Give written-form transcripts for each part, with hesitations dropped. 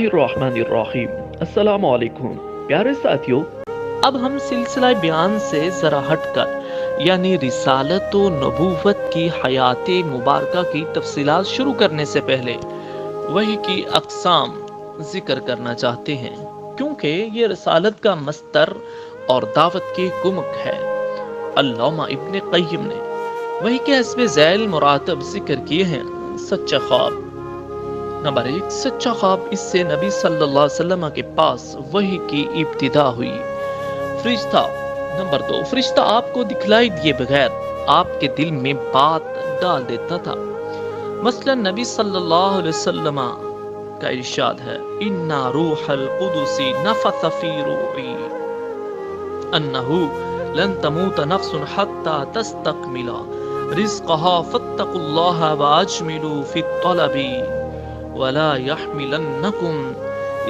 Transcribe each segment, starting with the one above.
الرحمن الرحیم۔ السلام علیکم پیارے ساتھیوں، اب ہم سلسلہ بیان سے ذرا ہٹ کر یعنی رسالت و نبوت کی حیات مبارکہ کی تفصیلات شروع کرنے سے پہلے وحی کی اقسام ذکر کرنا چاہتے ہیں، کیونکہ یہ رسالت کا مصدر اور دعوت کی کمک ہے۔ علامہ ابن قیم نے وحی کے حسب ذیل مراتب ذکر کیے ہیں۔ سچا خواب نمبر 1، سچا خواب، اس سے نبی صلی اللہ علیہ وسلم کے پاس وحی کی ابتدا ہوئی۔ فرشتہ نمبر 2، فرشتہ آپ کو دکھلائی دیے بغیر آپ کے دل میں بات ڈال دیتا تھا۔ مثلا نبی صلی اللہ علیہ وسلم کا ارشاد ہے، اِنَّ رُوحَ الْقُدُسِ نَفَثَ فِي رُوعِي أَنَّهُ لَن تَمُوتَ نَفْسٌ حَتَّى تَسْتَكْمِلَ رِزْقَهَا فَاتَّقُوا اللَّهَ وَأَجْمِلُوا فِي الطَّلَبِ وَلَا يَحْمِلَنَّكُمْ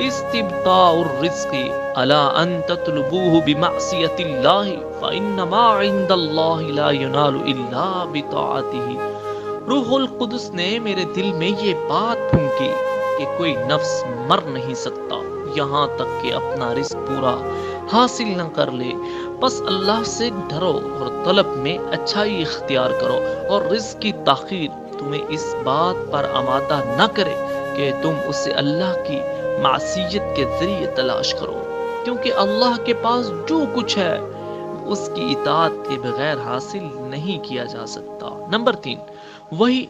اسْتِبْطَاءُ الرِّزْقِ عَلَىٰ أَن تَطْلُبُوهُ بِمَعْصِيَةِ اللَّهِ فَإِنَّ مَا عِندَ اللَّهِ لَا يُنَالُ إِلَّا بِطَاعَتِهِ۔ روح القدس نے میرے دل میں یہ بات پھونکی کہ کوئی نفس مر نہیں سکتا یہاں تک کہ اپنا رزق پورا حاصل نہ کر لے، بس اللہ سے ڈرو اور طلب میں اچھائی اختیار کرو، اور رزق کی تاخیر تمہیں اس بات پر آمادہ نہ کرے کہ تم اسے اللہ کی معصیت کے ذریعے تلاش کرو، کیونکہ اللہ کے پاس جو کچھ ہے اس کی اطاعت کے بغیر حاصل نہیں کیا جا سکتا۔ نمبر 3، وحی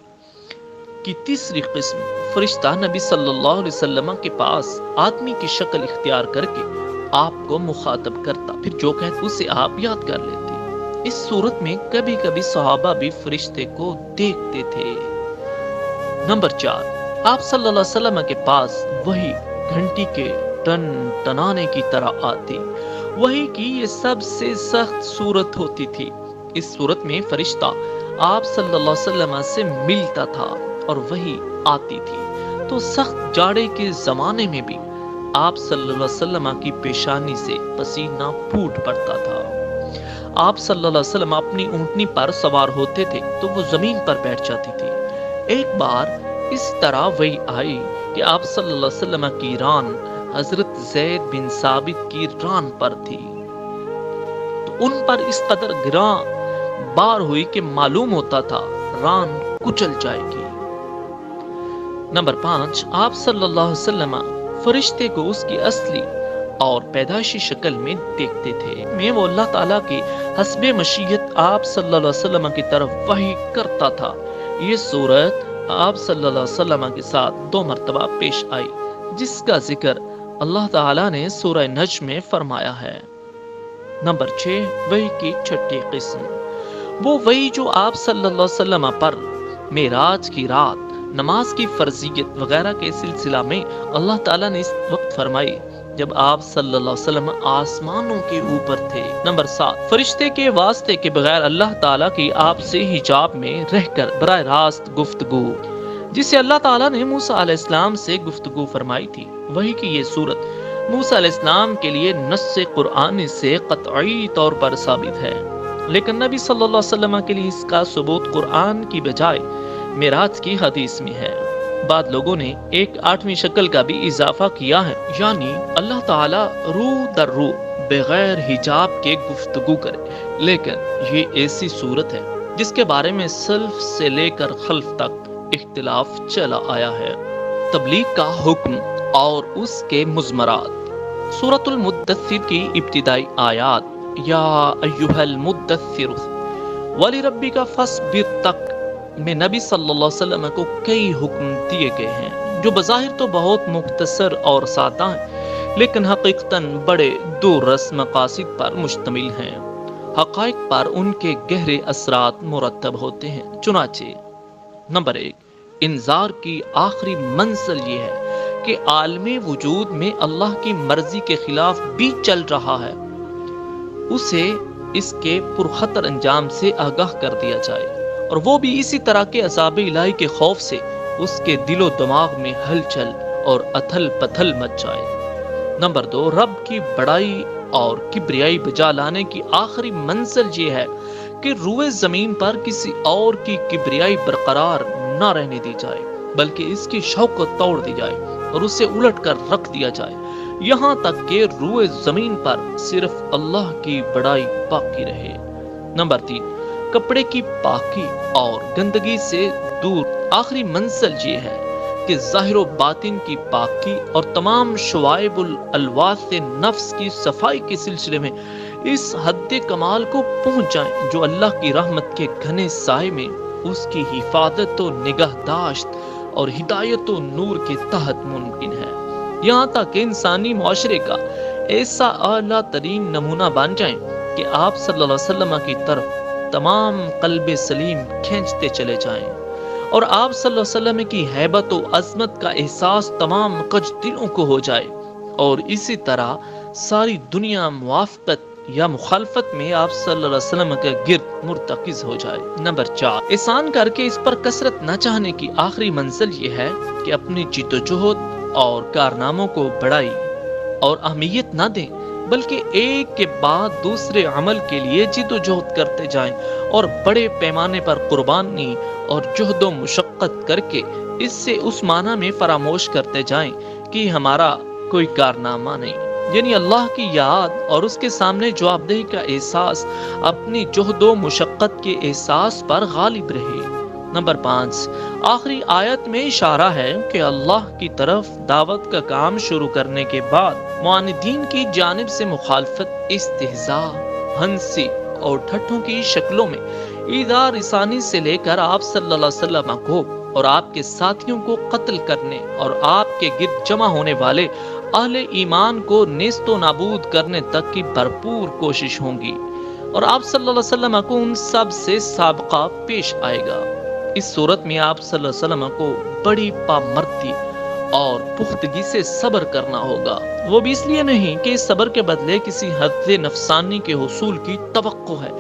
کی تیسری قسم، فرشتہ نبی صلی اللہ علیہ وسلم کے پاس آدمی کی شکل اختیار کر کے آپ کو مخاطب کرتا، پھر جو کہتے اسے آپ یاد کر لیتے۔ اس صورت میں کبھی کبھی صحابہ بھی فرشتے کو دیکھتے تھے۔ نمبر 4، آپ صلی اللہ علیہ وسلم کے پاس وحی گھنٹی کے ٹن ٹنانے کی طرح آتی۔ وحی کی یہ سب سے سخت صورت ہوتی تھی۔ اس صورت میں فرشتہ آپ صلی اللہ علیہ وسلم سے ملتا تھا اور وحی آتی تھی، تو سخت جاڑے کے زمانے میں بھی آپ صلی اللہ علیہ وسلم کی پیشانی سے پسینہ پھوٹ پڑتا تھا۔ آپ صلی اللہ علیہ وسلم اپنی اونٹنی پر سوار ہوتے تھے تو وہ زمین پر بیٹھ جاتی تھی۔ ایک بار اس طرح وحی آئی کہ آپ صلی اللہ علیہ وسلم کی ران حضرت زید بن ثابت کی ران پر تھی، تو ان پر اس قدر گراں بار ہوئی کہ معلوم ہوتا تھا ران کچل جائے گی۔ نمبر 5، آپ صلی اللہ علیہ وسلم فرشتے کو اس کی اصلی اور پیدائشی شکل میں دیکھتے تھے۔ وہ اللہ تعالیٰ کی حسب مشیت آپ صلی اللہ علیہ وسلم کی طرف وحی کرتا تھا۔ یہ صورت آپ صلی اللہ علیہ وسلم کے ساتھ 2 مرتبہ پیش آئی، جس کا ذکر اللہ تعالیٰ نے سورہ نجم میں فرمایا ہے۔ نمبر 6، وحی کی چھٹی قسم، وہ وحی جو آپ صلی اللہ علیہ وسلم پر معراج کی رات، نماز کی فرضیت وغیرہ کے سلسلہ میں اللہ تعالیٰ نے اس وقت فرمائی جب آپ صلی اللہ علیہ وسلم آسمانوں کے اوپر تھے۔ نمبر 7، فرشتے کے واسطے کے بغیر اللہ تعالیٰ کی آپ سے حجاب میں رہ کر براہ راست گفتگو، جسے اللہ تعالیٰ نے موسیٰ علیہ السلام سے گفتگو فرمائی تھی۔ وحی کی یہ صورت موسیٰ علیہ السلام کے لیے نص قرآن سے قطعی طور پر ثابت ہے، لیکن نبی صلی اللہ علیہ وسلم کے لیے اس کا ثبوت قرآن کی بجائے معراج کی حدیث میں ہے۔ بعد لوگوں نے ایک 8ویں شکل کا بھی اضافہ کیا ہے، یعنی اللہ تعالیٰ روح در روح بغیر حجاب کے گفتگو کرے، لیکن یہ ایسی صورت ہے جس کے بارے میں سلف سے لے کر خلف تک اختلاف چلا آیا ہے۔ تبلیغ کا حکم اور اس کے مضمرات، سورۃ المدثر کی ابتدائی آیات یا ایھا المدثر ولربک فاصبر تک میں نبی صلی اللہ علیہ وسلم کو کئی حکم دیے گئے ہیں جو بظاہر تو بہت مختصر اور سادہ ہیں، لیکن حقیقتاً بڑے دور رس مقاصد پر مشتمل ہیں۔ حقائق پر ان کے گہرے اثرات مرتب ہوتے ہیں۔ چنانچہ نمبر 1، انذار کی آخری منزل یہ ہے کہ عالم وجود میں اللہ کی مرضی کے خلاف بھی چل رہا ہے، اسے اس کے پرخطر انجام سے آگاہ کر دیا جائے، اور وہ بھی اسی طرح کے عذاب الہی کے خوف سے اس کے دل و دماغ میں ہلچل اور اتھل پتھل مچ جائے۔ نمبر 2، رب کی بڑائی اور کبریائی بجا لانے کی آخری منزل یہ ہے کہ روئے زمین پر کسی اور کی کبریائی برقرار نہ رہنے دی جائے، بلکہ اس کی شوکت توڑ دی جائے، اور اسے الٹ کر رکھ دیا جائے، یہاں تک کہ روئے زمین پر صرف اللہ کی بڑائی باقی رہے۔ نمبر 3، کپڑے کی پاکی اور گندگی سے دور۔ آخری منزل یہ ہے کہ ظاہر و باطن کی پاکی اور تمام شعائب الالواث نفس کی صفائی کے سلسلے میں اس حد کمال کو پہنچ جائیں جو اللہ کی رحمت کے گھنے سائے میں اس کی حفاظت و نگہداشت اور ہدایت و نور کے تحت ممکن ہے، یہاں تک کہ انسانی معاشرے کا ایسا اعلیٰ ترین نمونہ بن جائیں کہ آپ صلی اللہ علیہ وسلم کی طرف تمام قلب سلیم کھینچتے چلے جائیں، اور آپ صلی اللہ علیہ وسلم کی ہیبت و عظمت کا احساس تمام کج دلوں کو ہو جائے، اور اسی طرح ساری دنیا موافقت یا مخالفت میں آپ صلی اللہ علیہ وسلم کے گرد مرتکز ہو جائے۔ نمبر 4، احسان کر کے اس پر کثرت نہ چاہنے کی آخری منزل یہ ہے کہ اپنی جد و جہد اور کارناموں کو بڑائی اور اہمیت نہ دیں، بلکہ ایک کے بعد دوسرے عمل کے لیے جد و جہد کرتے جائیں اور بڑے پیمانے پر قربانی اور جہد و مشقت کر کے اس سے اس معنی میں فراموش کرتے جائیں کہ ہمارا کوئی کارنامہ نہیں، یعنی اللہ کی یاد اور اس کے سامنے جواب دہی کا احساس اپنی جہد و مشقت کے احساس پر غالب رہے۔ نمبر 5، آخری آیت میں اشارہ ہے کہ اللہ کی طرف دعوت کا کام شروع کرنے کے بعد معاندین کی جانب سے مخالفت، استہزاء، ہنسی اور ٹھٹھوں کی شکلوں میں ایذا رسانی سے لے کر آپ صلی اللہ علیہ وسلم کو اور آپ کے ساتھیوں کو قتل کرنے اور آپ کے گرد جمع ہونے والے اہل ایمان کو نیست و نابود کرنے تک کی بھرپور کوشش ہوں گی، اور آپ صلی اللہ علیہ وسلم کو ان سب سے سابقہ پیش آئے گا۔ اس صورت میں آپ صلی اللہ علیہ وسلم کو بڑی پامردی اور پختگی سے صبر کرنا ہوگا، وہ بھی اس لیے نہیں کہ اس صبر کے بدلے کسی حد نفسانی کے حصول کی توقع ہے،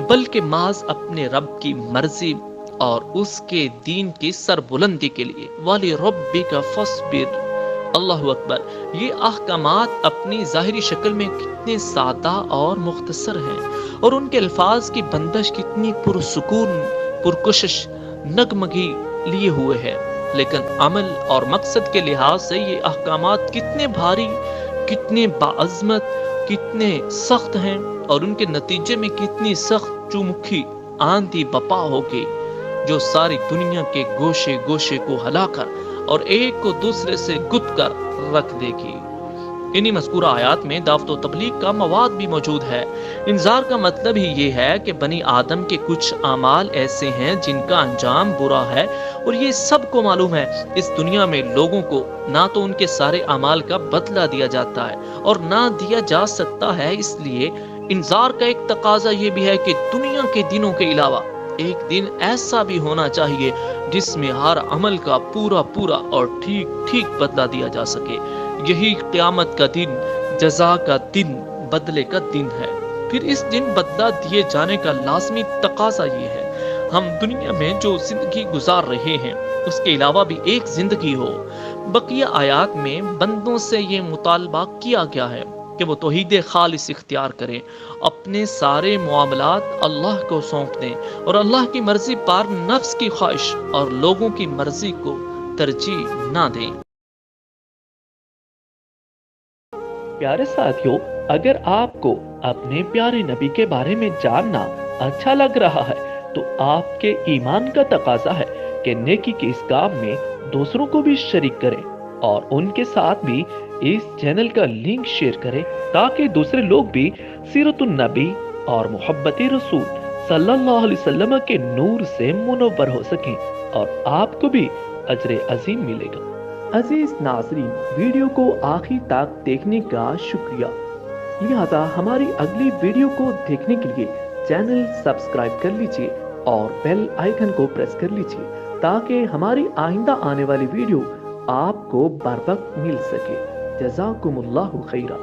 بلکہ محض اپنے رب کی مرضی اور اس کے دین کی سربلندی کے لیے۔ وَلِرَبِّكَ فَاصْبِرْ۔ اللہ اکبر، یہ احکامات اپنی ظاہری شکل میں کتنے سادہ اور مختصر ہیں، اور ان کے الفاظ کی بندش کتنی پرسکون، پرکشش، نغمگی لیے ہوئے ہے، لیکن عمل اور مقصد کے لحاظ سے یہ احکامات کتنے بھاری، کتنے باعظمت، کتنے سخت ہیں، اور ان کے نتیجے میں کتنی سخت چومکھی آندھی بپا ہوگی جو ساری دنیا کے گوشے گوشے کو ہلا کر اور ایک کو دوسرے سے گد کر رکھ دے گی۔ انہی مذکورہ آیات میں دعوت و تبلیغ کا مواد بھی موجود ہے۔ انذار کا مطلب ہی یہ ہے کہ بنی آدم کے کچھ اعمال ایسے ہیں جن کا انجام برا ہے، اور یہ سب کو معلوم ہے۔ اس دنیا میں لوگوں کو نہ تو ان کے سارے اعمال کا بدلہ دیا جاتا ہے اور نہ دیا جا سکتا ہے، اس لیے انذار کا ایک تقاضا یہ بھی ہے کہ دنیا کے دنوں کے علاوہ ایک دن ایسا بھی ہونا چاہیے جس میں ہر عمل کا پورا پورا اور ٹھیک ٹھیک بدلہ دیا جا سکے۔ یہی قیامت کا دن، جزا کا دن، بدلے کا دن ہے۔ پھر اس دن بدلہ دیے جانے کا لازمی تقاضا یہ ہے ہم دنیا میں جو زندگی گزار رہے ہیں اس کے علاوہ بھی ایک زندگی ہو۔ بقیہ آیات میں بندوں سے یہ مطالبہ کیا گیا ہے کہ وہ توحید خالص اختیار کریں، اپنے سارے معاملات اللہ کو سونپ دیں اور اللہ کی مرضی پر نفس کی خواہش اور لوگوں کی مرضی کو ترجیح نہ دیں۔ پیارے ساتھیوں، اگر آپ کو اپنے پیارے نبی کے بارے میں جاننا اچھا لگ رہا ہے تو آپ کے ایمان کا تقاضا ہے کہ نیکی کے اس کام میں دوسروں کو بھی شریک کریں اور ان کے ساتھ بھی اس چینل کا لنک شیئر کریں تاکہ دوسرے لوگ بھی سیرت النبی اور محبت رسول صلی اللہ علیہ وسلم کے نور سے منور ہو سکیں اور آپ کو بھی اجر عظیم ملے گا۔ عزیز ناظرین، ویڈیو کو آخر تک دیکھنے کا شکریہ۔ لہذا ہماری اگلی ویڈیو کو دیکھنے کے لیے چینل سبسکرائب کر لیجئے اور بیل آئیکن کو پریس کر لیجئے تاکہ ہماری آئندہ آنے والی ویڈیو آپ کو بر وقت مل سکے۔ جزاکم اللہ خیرہ۔